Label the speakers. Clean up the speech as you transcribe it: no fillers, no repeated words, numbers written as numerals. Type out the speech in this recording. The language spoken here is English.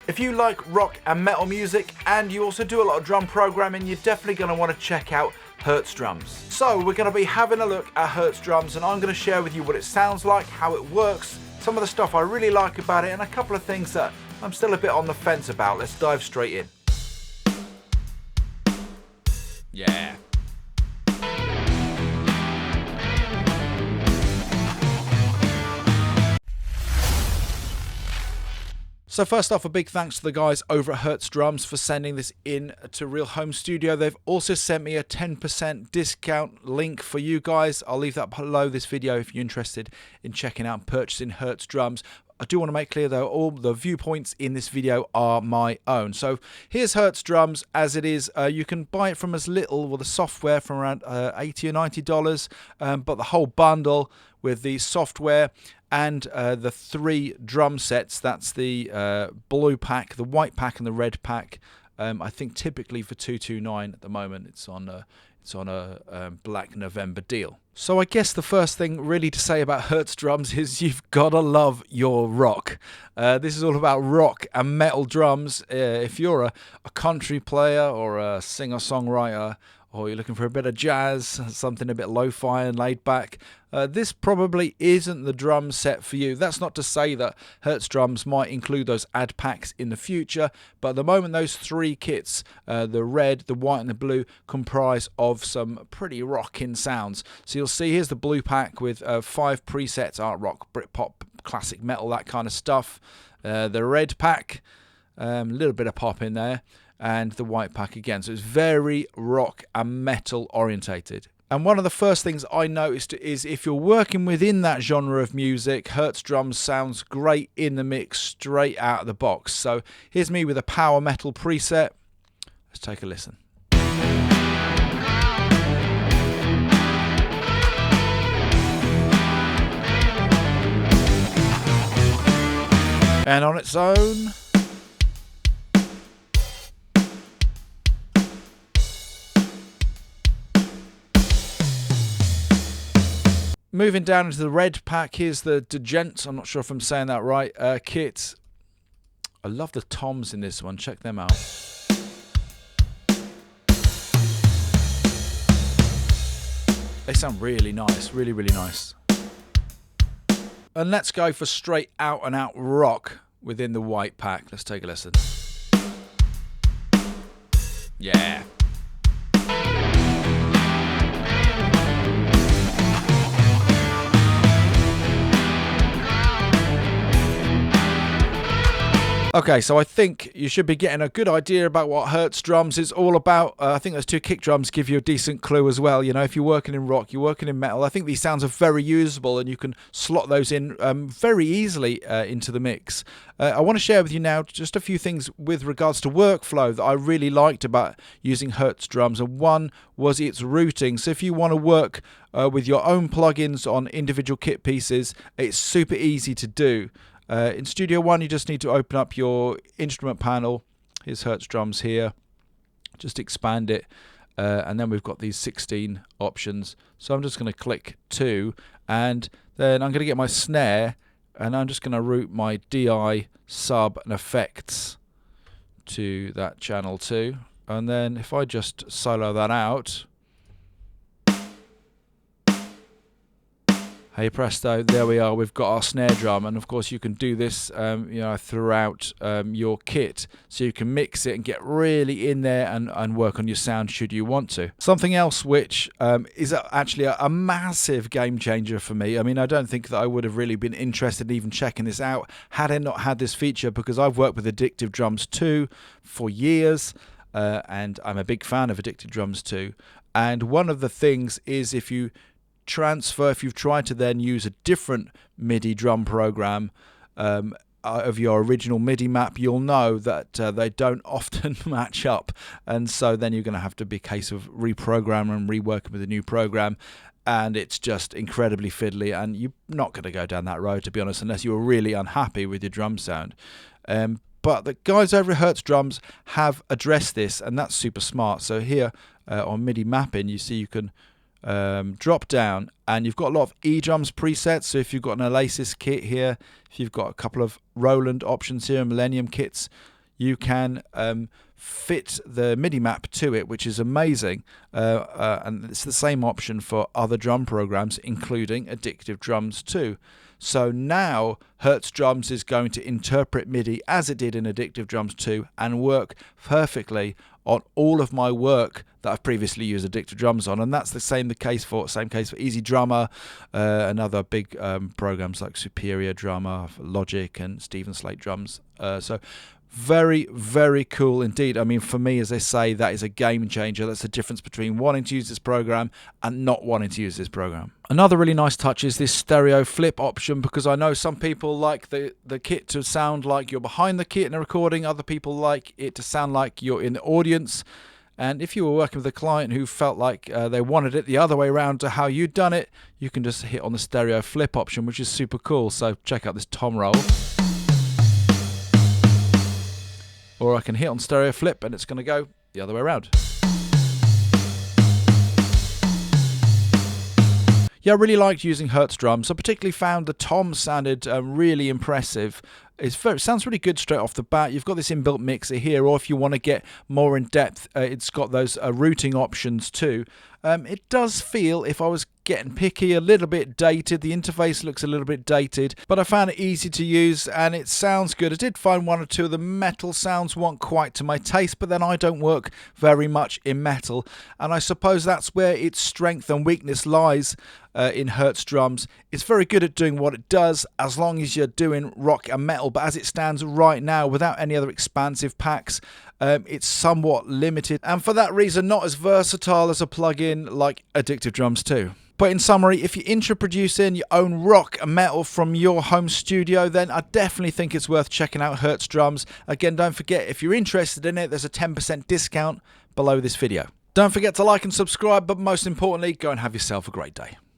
Speaker 1: If you like rock and metal music and you also do a lot of drum programming, you're definitely going to want to check out Hertz drums. So we're going to be having a look at Hertz drums, and I'm going to share with you what it sounds like, how it works, some of the stuff I really like about it, and a couple of things that I'm still a bit on the fence about. Let's dive straight in. Yeah. So first off, a big thanks to the guys over at Hertz Drums for sending this in to Real Home Studio. They've also sent me a 10% discount link for you guys. I'll leave that below this video if you're interested in checking out and purchasing Hertz Drums. I do want to make clear though, all the viewpoints in this video are my own. So here's Hertz Drums as it is. You can buy it from as little with the software from around $80 or $90, but the whole bundle with the software and the 3 drum sets, that's the blue pack, the white pack and the red pack. I think typically for $229 at the moment. It's on a Black November deal. So I guess the first thing really to say about Hertz drums is you've got to love your rock. This is all about rock and metal drums. If you're a country player or a singer-songwriter, or you're looking for a bit of jazz, something a bit lo-fi and laid back, this probably isn't the drum set for you. That's not to say that Hertz drums might include those ad packs in the future, but at the moment those 3 kits, the red, the white and the blue, comprise of some pretty rocking sounds. So you'll see here's the blue pack with 5 presets, art rock, Britpop, classic metal, that kind of stuff. The red pack, a little bit of pop in there, and the white pack again. So it's very rock and metal orientated. And one of the first things I noticed is if you're working within that genre of music, Hertz drums sounds great in the mix straight out of the box. So here's me with a power metal preset. Let's take a listen. And on its own, moving down into the red pack, here's the Degent, I'm not sure if I'm saying that right, kit. I love the toms in this one, check them out. They sound really nice, really, really nice. And let's go for straight out and out rock within the white pack. Let's take a listen. Yeah. Okay, so I think you should be getting a good idea about what Hertz drums is all about. I think those 2 kick drums give you a decent clue as well. You know, if you're working in rock, you're working in metal, I think these sounds are very usable and you can slot those in very easily into the mix. I want to share with you now just a few things with regards to workflow that I really liked about using Hertz drums, and one was its routing. So if you want to work with your own plugins on individual kit pieces, it's super easy to do. In Studio One, you just need to open up your instrument panel. Here's Hertz drums here. Just expand it, and then we've got these 16 options. So I'm just going to click 2, and then I'm going to get my snare, and I'm just going to route my DI, sub, and effects to that channel 2. And then if I just solo that out, hey presto, there we are, we've got our snare drum. And of course you can do this throughout your kit, so you can mix it and get really in there and work on your sound should you want to. Something else which is actually a massive game changer for me. I mean, I don't think that I would have really been interested in even checking this out had I not had this feature, because I've worked with Addictive Drums 2 for years, and I'm a big fan of Addictive Drums 2. And one of the things is if you've tried to then use a different MIDI drum program of your original MIDI map, you'll know that they don't often match up, and so then you're going to have to be a case of reprogramming and reworking with a new program, and it's just incredibly fiddly, and you're not going to go down that road, to be honest, unless you're really unhappy with your drum sound. But the guys over at Hertz Drums have addressed this, and that's super smart. So here on MIDI Mapping, you see you can drop down, and you've got a lot of E-drums presets. So if you've got an Oasis kit here, if you've got a couple of Roland options here, Millennium kits, you can fit the MIDI map to it, which is amazing. And it's the same option for other drum programs, including Addictive Drums too. So now Hertz Drums is going to interpret MIDI as it did in Addictive Drums 2 and work perfectly on all of my work that I've previously used Addictive Drums on, and that's the same case for Easy Drummer and other big programs like Superior Drummer, Logic, and Stephen Slate Drums. So very, very cool indeed. I mean, for me, as I say, that is a game changer. That's the difference between wanting to use this program and not wanting to use this program. Another really nice touch is this stereo flip option, because I know some people like the kit to sound like you're behind the kit in a recording. Other people like it to sound like you're in the audience. And if you were working with a client who felt like they wanted it the other way around to how you'd done it, you can just hit on the stereo flip option, which is super cool. So check out this tom roll. Or I can hit on stereo flip and it's going to go the other way around. Yeah, I really liked using Hertz drums. I particularly found the tom sounded really impressive. It sounds really good straight off the bat. You've got this inbuilt mixer here, or if you want to get more in depth, it's got those routing options too. It does feel, if I was getting picky, a little bit dated. The interface looks a little bit dated, but I found it easy to use and it sounds good. I did find one or two of the metal sounds weren't quite to my taste, but then I don't work very much in metal, and I suppose that's where its strength and weakness lies in Hertz drums. It's very good at doing what it does as long as you're doing rock and metal, but as it stands right now, without any other expansive packs, it's somewhat limited, and for that reason not as versatile as a plugin like Addictive Drums 2. But in summary, if you're into producing your own rock and metal from your home studio, then I definitely think it's worth checking out Hertz Drums. Again, don't forget, if you're interested in it, there's a 10% discount below this video. Don't forget to like and subscribe, but most importantly, go and have yourself a great day.